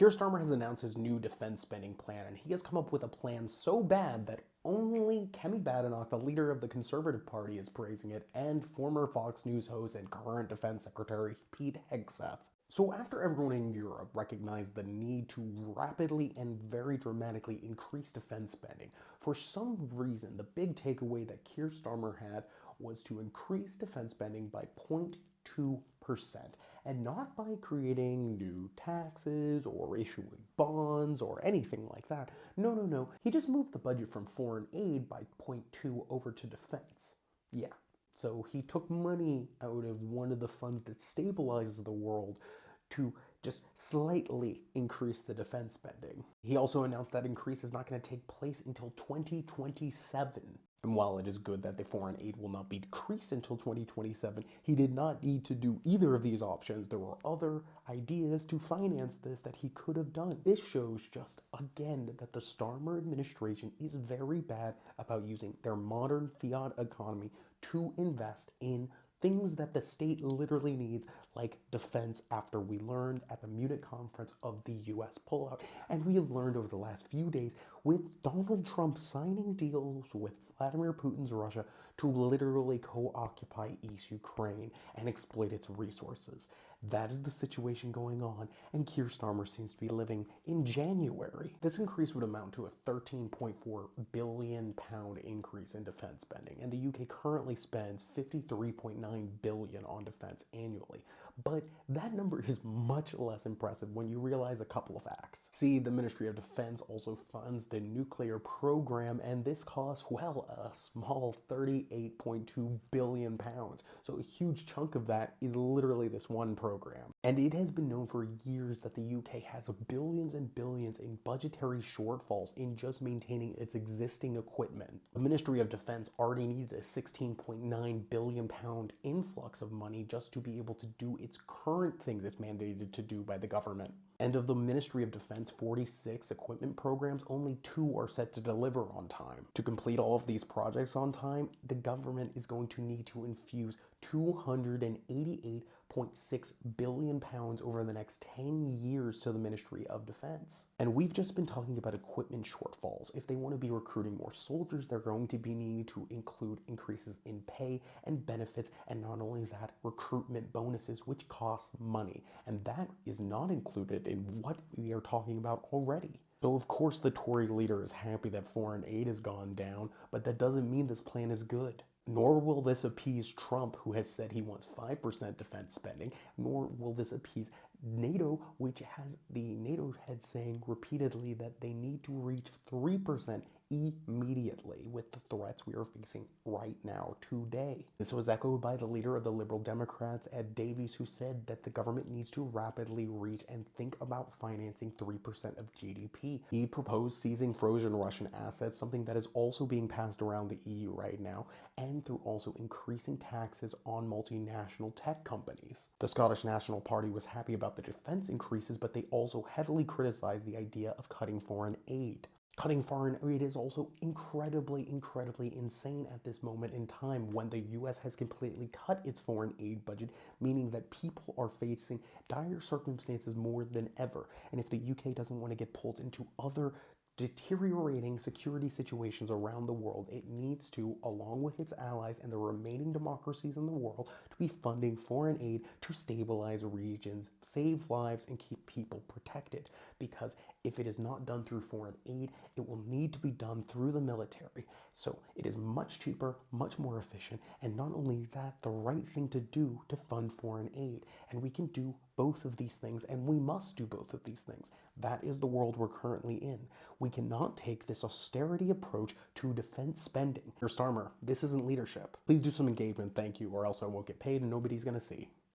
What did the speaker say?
Keir Starmer has announced his new defense spending plan, and he has come up with a plan so bad that only Kemi Badenoch, the leader of the Conservative Party, is praising it, and former Fox News host and current Defense Secretary Pete Hegseth. So after everyone in Europe recognized the need to rapidly and very dramatically increase defense spending, for some reason the big takeaway that Keir Starmer had was to increase defense spending by 0.2%, and not by creating new taxes or issuing bonds or anything like that. No. He just moved the budget from foreign aid by 0.2 over to defense. Yeah. So he took money out of one of the funds that stabilizes the world to just slightly increase the defense spending. He also announced that increase is not going to take place until 2027. And while it is good that the foreign aid will not be decreased until 2027, he did not need to do either of these options. There were other ideas to finance this that he could have done. This shows just again that the Starmer administration is very bad about using their modern fiat economy to invest in things that the state literally needs, like defense, after we learned at the Munich conference of the US pullout. And we have learned over the last few days with Donald Trump signing deals with Vladimir Putin's Russia to literally co-occupy East Ukraine and exploit its resources. That is the situation going on, and Keir Starmer seems to be living in January. This increase would amount to a £13.4 billion increase in defense spending, and the UK currently spends £53.9 billion on defense annually. But that number is much less impressive when you realize a couple of facts. See, the Ministry of Defense also funds the nuclear program, and this costs, well, a small £38.2 billion. So a huge chunk of that is literally this one program. And it has been known for years that the UK has billions and billions in budgetary shortfalls in just maintaining its existing equipment. The Ministry of Defense already needed a £16.9 billion influx of money just to be able to do its current things it's mandated to do by the government. And of the Ministry of Defense 46 equipment programs, only 2 are set to deliver on time. To complete all of these projects on time, the government is going to need to infuse £288.6 billion over the next 10 years to the Ministry of Defense. And we've just been talking about equipment shortfalls. If they want to be recruiting more soldiers, they're going to be needing to include increases in pay and benefits, and not only that, recruitment bonuses, which cost money. And that is not included in what we are talking about already. So of course the Tory leader is happy that foreign aid has gone down, but that doesn't mean this plan is good. Nor will this appease Trump, who has said he wants 5% defense spending, nor will this appease NATO, which has the NATO head saying repeatedly that they need to reach 3% immediately with the threats we are facing right now, today. This was echoed by the leader of the Liberal Democrats, Ed Davies, who said that the government needs to rapidly reach and think about financing 3% of GDP. He proposed seizing frozen Russian assets, something that is also being passed around the EU right now, and through also increasing taxes on multinational tech companies. The Scottish National Party was happy about the defense increases, but they also heavily criticized the idea of cutting foreign aid. Cutting foreign aid is also incredibly insane at this moment in time, when the US has completely cut its foreign aid budget, meaning that people are facing dire circumstances more than ever. And if the UK doesn't want to get pulled into other deteriorating security situations around the world, it needs to, along with its allies and the remaining democracies in the world, to be funding foreign aid to stabilize regions, save lives, and keep people protected. Because if it is not done through foreign aid, it will need to be done through the military. So it is much cheaper, much more efficient, and not only that, the right thing to do to fund foreign aid. And we can do both of these things, and we must do both of these things. That is the world we're currently in. We cannot take this austerity approach to defense spending. Keir Starmer, this isn't leadership. Please do some engagement, thank you, or else I won't get paid and nobody's gonna see.